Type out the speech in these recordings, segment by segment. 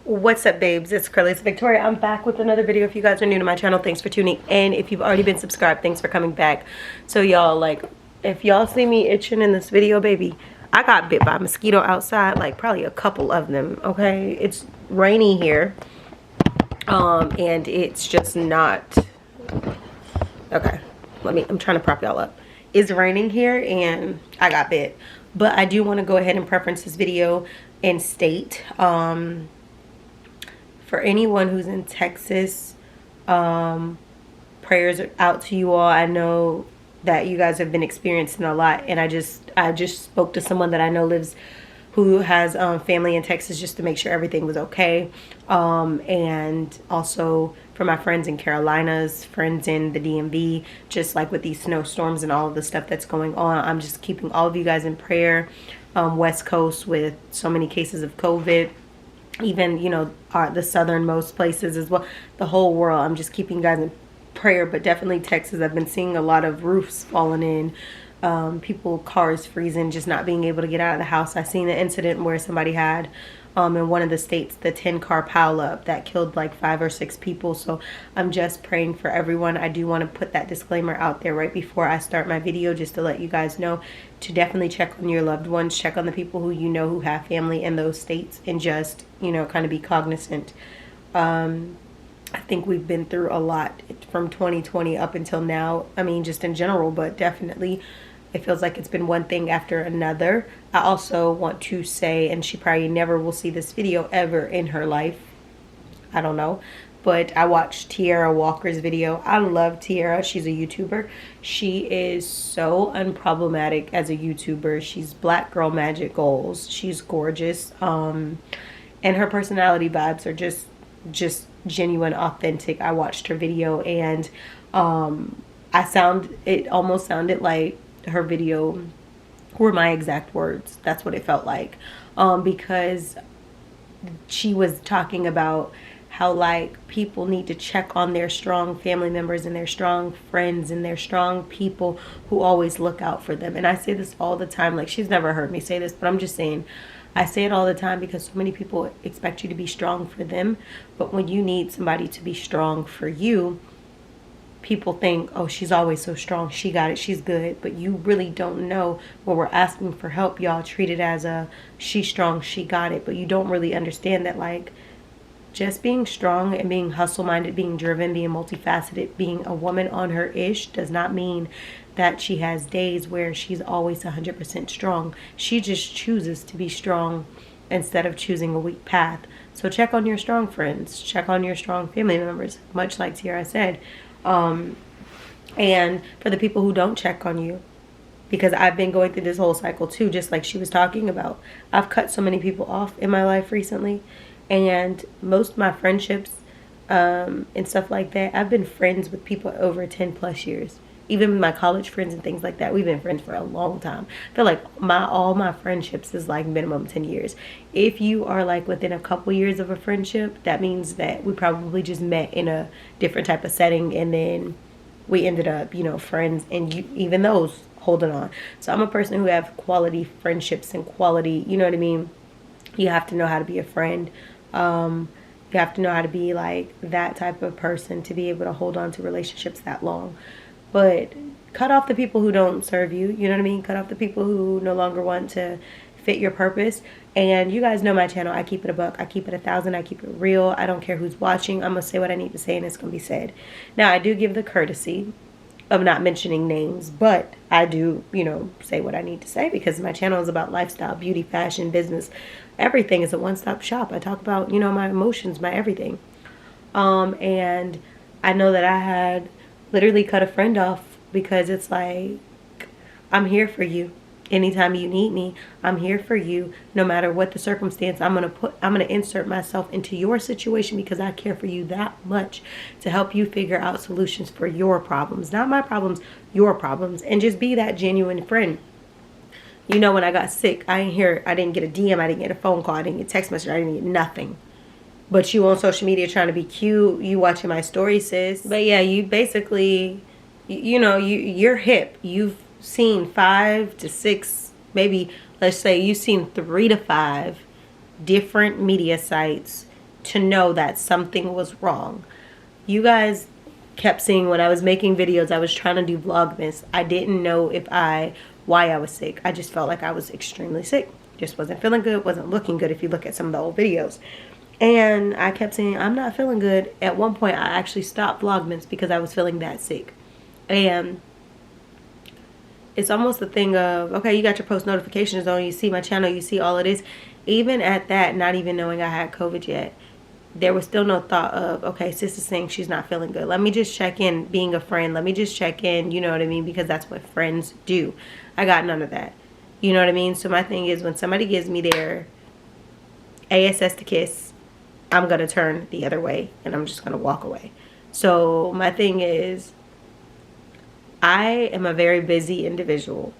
What's up, babes? It's Curly. It's Victoria. I'm back with another video. If you guys are new to my channel, thanks for tuning in. If you've already been subscribed, thanks for coming back. So y'all, like, if y'all see me itching in this video, baby, I got bit by a mosquito outside, like probably a couple of them. Okay, it's rainy here, and it's just not okay. I'm trying to prop y'all up. It's raining here and I got bit, but I do want to go ahead and preference this video and state, for anyone who's in Texas, prayers are out to you all. I know that you guys have been experiencing a lot, and I just spoke to someone that I know who has family in Texas, just to make sure everything was okay, and also for my friends in Carolinas, friends in the DMV, just like with these snowstorms and all of the stuff that's going on. I'm just keeping all of you guys in prayer. West Coast with so many cases of COVID, even, you know, the southernmost places as well, the whole world. I'm just keeping you guys in prayer, but definitely Texas. I've been seeing a lot of roofs falling in, people, cars freezing, just not being able to get out of the house. I seen an incident where somebody had, in one of the states, the 10-car pileup that killed like 5 or 6 people. So I'm just praying for everyone. I do want to put that disclaimer out there right before I start my video, just to let you guys know to definitely check on your loved ones, check on the people who you know who have family in those states, and just, you know, kind of be cognizant. I think we've been through a lot from 2020 up until now. I mean, just in general, but definitely it feels like it's been one thing after another. I also want to say, and she probably never will see this video ever in her life, I don't know, but I watched Tiara Walker's video. I love Tiara. She's a YouTuber. She is so unproblematic as a YouTuber. She's Black Girl Magic Goals. She's gorgeous. And her personality vibes are just genuine, authentic. I watched her video, and it almost sounded like her video were my exact words. That's what it felt like, because she was talking about how, like, people need to check on their strong family members and their strong friends and their strong people who always look out for them. And I say this all the time. Like, she's never heard me say this, but I'm just saying, I say it all the time because so many people expect you to be strong for them. But when you need somebody to be strong for you, people think, oh, she's always so strong, she got it, she's good. But you really don't know, when we're asking for help, y'all treat it as a she's strong, she got it. But you don't really understand that, like, just being strong and being hustle-minded, being driven, being multifaceted, being a woman on her ish does not mean that she has days where she's always 100% strong. She just chooses to be strong instead of choosing a weak path. So check on your strong friends, check on your strong family members, much like Tiara said. And for the people who don't check on you, because I've been going through this whole cycle too, just like she was talking about. I've cut so many people off in my life recently, and most of my friendships, and stuff like that, I've been friends with people over 10 plus years. Even my college friends and things like that, we've been friends for a long time. I feel like all my friendships is like minimum 10 years. If you are like within a couple years of a friendship, that means that we probably just met in a different type of setting, and then we ended up, you know, friends, and even those holding on. So I'm a person who have quality friendships and quality, you know what I mean? You have to know how to be a friend. You have to know how to be like that type of person to be able to hold on to relationships that long. But cut off the people who don't serve you, you know what I mean? Cut off the people who no longer want to fit your purpose. And you guys know my channel. I keep it a buck. I keep it 1,000. I keep it real. I don't care who's watching. I'm going to say what I need to say, and it's going to be said. Now, I do give the courtesy of not mentioning names, but I do, you know, say what I need to say, because my channel is about lifestyle, beauty, fashion, business. Everything is a one-stop shop. I talk about, you know, my emotions, my everything. And I know that I had literally cut a friend off because it's like, I'm here for you. Anytime you need me, I'm here for you. No matter what the circumstance, I'm gonna insert myself into your situation, because I care for you that much, to help you figure out solutions for your problems, not my problems, your problems. And just be that genuine friend. You know, when I got sick, I didn't get a DM, I didn't get a phone call, I didn't get a text message, I didn't get nothing. But you on social media trying to be cute, you watching my story, sis. But yeah, you basically, you know, you're hip. You've seen 5 to 6, maybe let's say you've seen 3 to 5 different media sites to know that something was wrong. You guys kept seeing when I was making videos, I was trying to do Vlogmas. I didn't know why I was sick. I just felt like I was extremely sick. Just wasn't feeling good, wasn't looking good if you look at some of the old videos. And I kept saying, I'm not feeling good. At one point, I actually stopped Vlogmas because I was feeling that sick. And it's almost a thing of, okay, you got your post notifications on, you see my channel, you see all of this. Even at that, not even knowing I had COVID yet, there was still no thought of, okay, sis is saying she's not feeling good. Let me just check in, being a friend. Let me just check in, you know what I mean? Because that's what friends do. I got none of that. You know what I mean? So my thing is, when somebody gives me their ASS to kiss, I'm going to turn the other way and I'm just going to walk away. So my thing is, I am a very busy individual,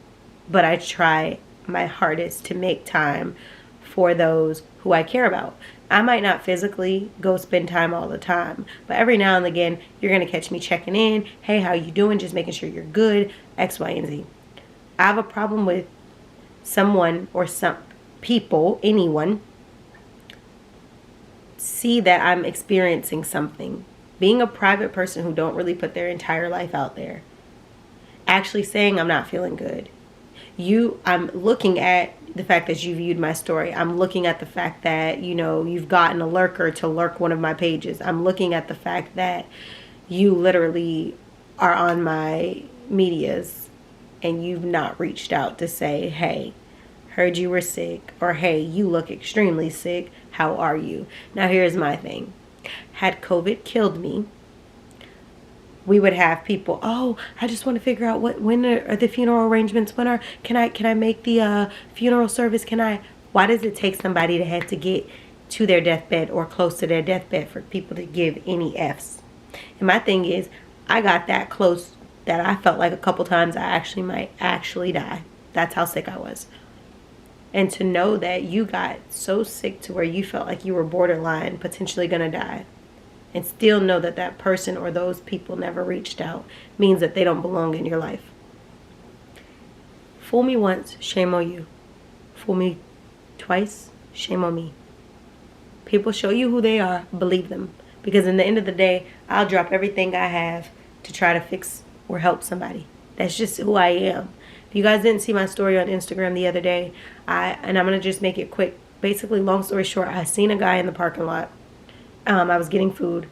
but I try my hardest to make time for those who I care about. I might not physically go spend time all the time, but every now and again, you're going to catch me checking in. Hey, how you doing? Just making sure you're good, X, Y, and Z. I have a problem with someone or some people, anyone, see that I'm experiencing something. Being a private person who don't really put their entire life out there. Actually saying I'm not feeling good. I'm looking at the fact that you viewed my story. I'm looking at the fact that, you know, you've gotten a lurker to lurk one of my pages. I'm looking at the fact that you literally are on my medias and you've not reached out to say, hey, heard you were sick, or hey, you look extremely sick. How are you? Now here's my thing. Had COVID killed me, we would have people, oh, I just want to figure out when are the funeral arrangements? Can I make the funeral service? Why does it take somebody to have to get to their deathbed or close to their deathbed for people to give any F's? And my thing is, I got that close that I felt like a couple times I actually might actually die. That's how sick I was. And to know that you got so sick to where you felt like you were borderline potentially gonna die, and still know that that person or those people never reached out, means that they don't belong in your life. Fool me once, shame on you. Fool me twice, shame on me. People show you who they are, believe them. Because in the end of the day, I'll drop everything I have to try to fix or help somebody. That's just who I am. If you guys didn't see my story on Instagram the other day, and I'm going to just make it quick. Basically, long story short, I seen a guy in the parking lot. I was getting food,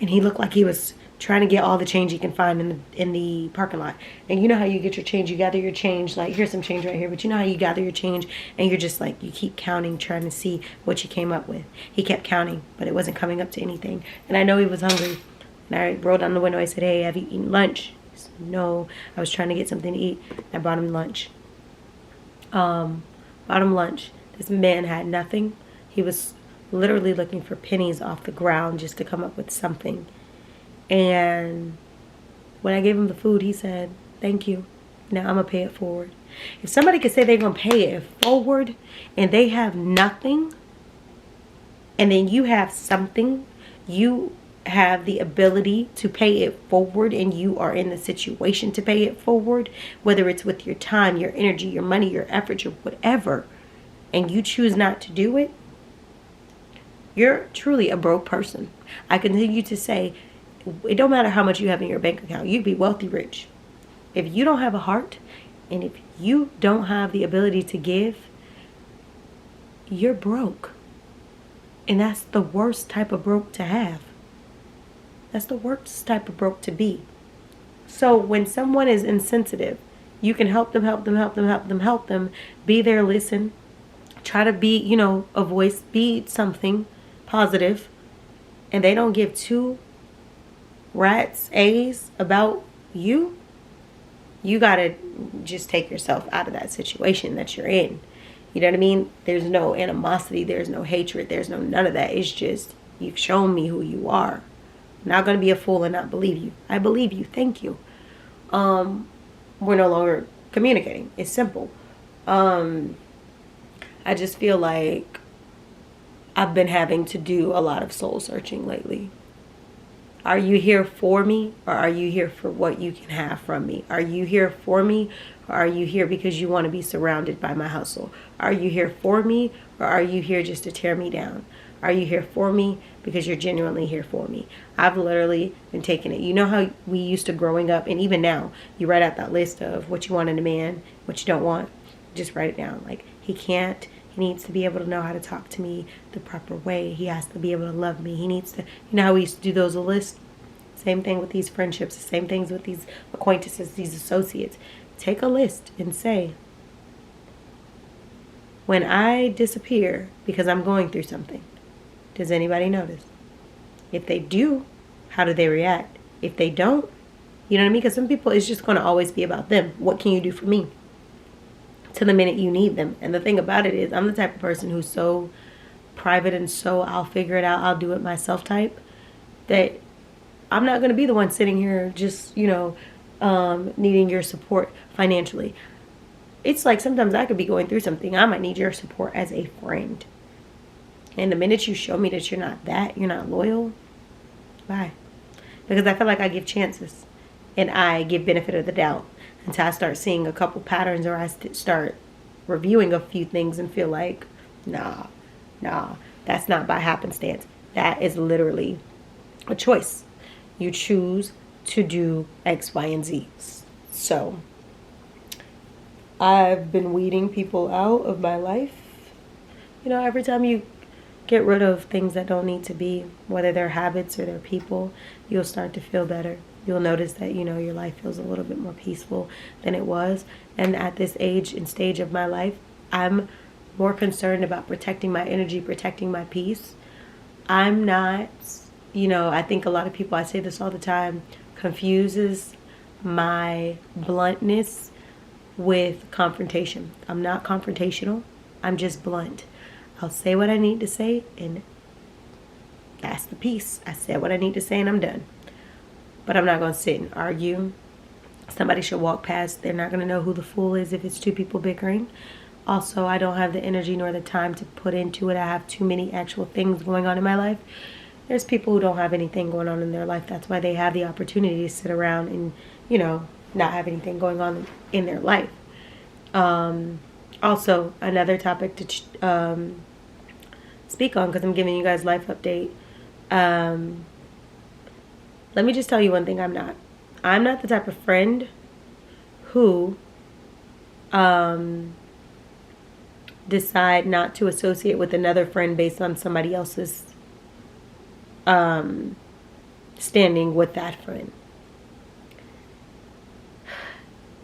and he looked like he was trying to get all the change he can find in the parking lot. And you know how you get your change, you gather your change, like here's some change right here, but you know how you gather your change and you're just like, you keep counting, trying to see what you came up with. He kept counting, but it wasn't coming up to anything. And I know he was hungry. And I rolled down the window, I said, hey, have you eaten lunch? He said, no, I was trying to get something to eat. I bought him lunch. This man had nothing. He was literally looking for pennies off the ground just to come up with something. And when I gave him the food, he said, thank you. Now I'm going to pay it forward. If somebody could say they're going to pay it forward and they have nothing, and then you have something, you have the ability to pay it forward, and you are in the situation to pay it forward, whether it's with your time, your energy, your money, your effort, your whatever, and you choose not to do it, you're truly a broke person. I continue to say, it don't matter how much you have in your bank account. You'd be wealthy rich. If you don't have a heart, and if you don't have the ability to give, you're broke. And that's the worst type of broke to have. That's the worst type of broke to be. So when someone is insensitive, you can help them, be there, listen. Try to be, you know, a voice, be something positive, and they don't give two rats A's about you, you gotta just take yourself out of that situation that you're in. You know what I mean? There's no animosity, there's no hatred, there's no none of that. It's just, you've shown me who you are. I'm not gonna be a fool and not believe you. I believe you, thank you. We're no longer communicating. It's simple. I just feel like I've been having to do a lot of soul searching lately. Are you here for me, or are you here for what you can have from me? Are you here for me, or are you here because you want to be surrounded by my hustle? Are you here for me, or are you here just to tear me down? Are you here for me? Because you're genuinely here for me. I've literally been taking it. You know how we used to growing up, and even now, you write out that list of what you want in a man, what you don't want. Just write it down. Like, he needs to be able to know how to talk to me the proper way. He has to be able to love me. He needs to, you know how we used to do those lists? Same thing with these friendships. Same things with these acquaintances, these associates. Take a list and say, when I disappear because I'm going through something, does anybody notice? If they do, how do they react? If they don't, you know what I mean? Because some people, it's just going to always be about them. What can you do for me? To the minute you need them. And the thing about it is, I'm the type of person who's so private and so I'll figure it out, I'll do it myself type, that I'm not going to be the one sitting here just, needing your support financially. It's like sometimes I could be going through something. I might need your support as a friend. And the minute you show me that you're not loyal, bye. Because I feel like I give chances and I give benefit of the doubt until I start seeing a couple patterns, or I start reviewing a few things and feel like, nah, that's not by happenstance. That is literally a choice. You choose to do X, Y, and Z. So I've been weeding people out of my life. Every time you get rid of things that don't need to be, whether they're habits or they're people, you'll start to feel better. You'll notice that, your life feels a little bit more peaceful than it was. And at this age and stage of my life, I'm more concerned about protecting my energy, protecting my peace. I'm not, I think a lot of people, I say this all the time, confuses my bluntness with confrontation. I'm not confrontational. I'm just blunt. I'll say what I need to say, and that's the piece. I said what I need to say, and I'm done. But I'm not going to sit and argue. Somebody should walk past. They're not going to know who the fool is if it's two people bickering. Also, I don't have the energy nor the time to put into it. I have too many actual things going on in my life. There's people who don't have anything going on in their life. That's why they have the opportunity to sit around and, not have anything going on in their life. Also, another topic to speak on, because I'm giving you guys life update. Let me just tell you one thing I'm not. I'm not the type of friend who decide not to associate with another friend based on somebody else's standing with that friend.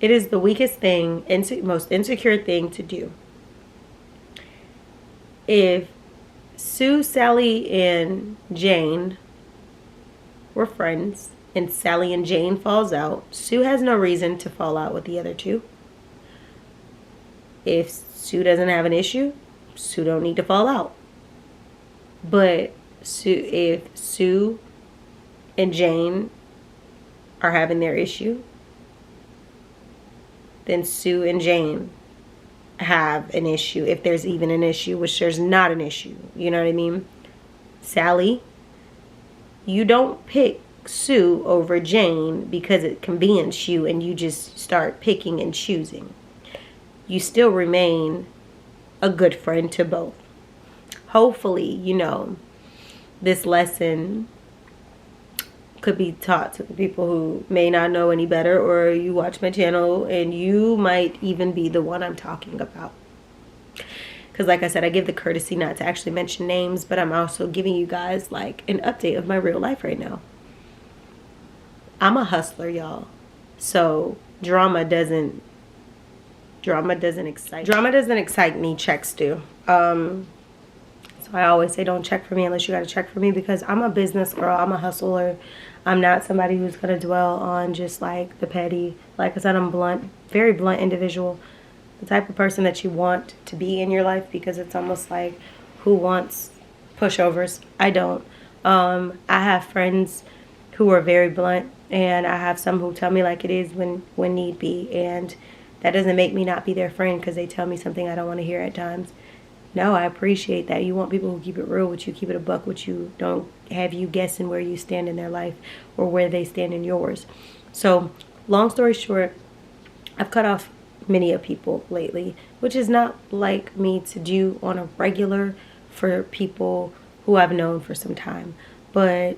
It is the weakest thing, most insecure thing to do. If Sue, Sally, and Jane were friends and Sally and Jane falls out, Sue has no reason to fall out with the other two. If Sue doesn't have an issue, Sue don't need to fall out. But if Sue and Jane are having their issue, then Sue and Jane have an issue, if there's even an issue, which there's not an issue. You know what I mean? Sally, you don't pick Sue over Jane because it conveniences you and you just start picking and choosing. You still remain a good friend to both. Hopefully, this lesson could be taught to the people who may not know any better, or you watch my channel and you might even be the one I'm talking about. Because like I said, I give the courtesy not to actually mention names, but I'm also giving you guys like an update of my real life right now. I'm a hustler, y'all. So drama doesn't excite me, checks do. So I always say don't check for me unless you got to check for me, because I'm a business girl. I'm a hustler. I'm not somebody who's going to dwell on just like the petty. Like I said, I'm blunt, very blunt individual. The type of person that you want to be in your life, because it's almost like, who wants pushovers? I don't. I have friends who are very blunt, and I have some who tell me like it is when need be. And that doesn't make me not be their friend because they tell me something I don't want to hear at times. No, I appreciate that. You want people who keep it real with you, keep it a buck with you, don't have you guessing where you stand in their life or where they stand in yours. So, long story short, I've cut off many of people lately, which is not like me to do on a regular for people who I've known for some time. But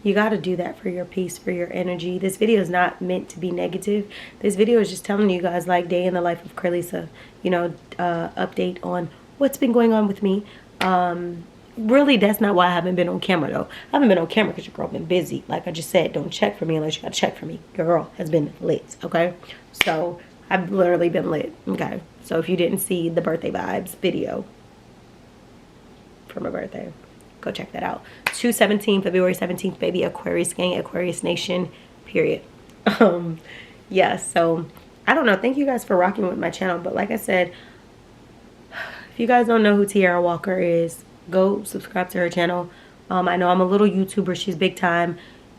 you got to do that for your peace, for your energy. This video is not meant to be negative. This video is just telling you guys, like, day in the life of Carlisa, you know, update on what's been going on with me. Really, that's not why I haven't been on camera, though. I haven't been on camera because your girl been busy. Like I just said, don't check for me unless you got to check for me. Your girl has been lit, okay? So I've literally been lit, okay? So if you didn't see the birthday vibes video for my birthday, go check that out. 2/17, February 17th, baby. Aquarius gang, Aquarius nation, period. Yeah, so I don't know. Thank you guys for rocking with my channel. But like I said, if you guys don't know who Tiara Walker is, go subscribe to her channel. I know I'm a little YouTuber. She's big time.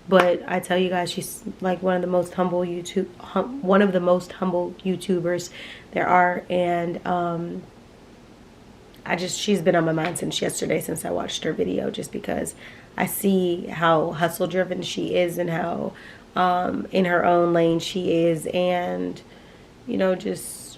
But I tell you guys, she's like one of the most humble YouTubers there are. And she's been on my mind since yesterday, since I watched her video, just because I see how hustle driven she is and how in her own lane she is. And, you know, just,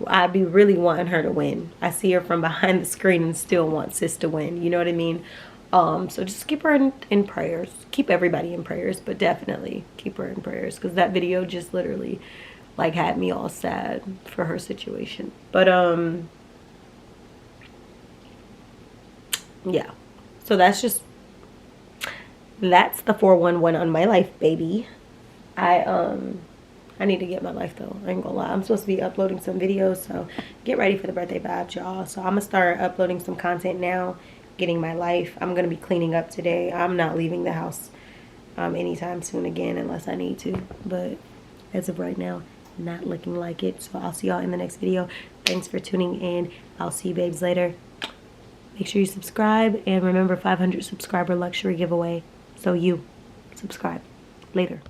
I'd be really wanting her to win. I see her from behind the screen and still want sis to win. You know what I mean? So just keep her in prayers. Keep everybody in prayers, but definitely keep her in prayers, because that video just literally like had me all sad for her situation. But yeah, so that's the 411 on my life, baby. I need to get my life though. I ain't gonna lie. I'm supposed to be uploading some videos, so get ready for the birthday vibes, y'all. So I'm gonna start uploading some content now, getting my life. I'm gonna be cleaning up today. I'm not leaving the house anytime soon again unless I need to, but as of right now, not looking like it. So I'll see y'all in the next video. Thanks for tuning in. I'll see you babes later. Make sure you subscribe, and remember, 500 subscriber luxury giveaway. So you subscribe later.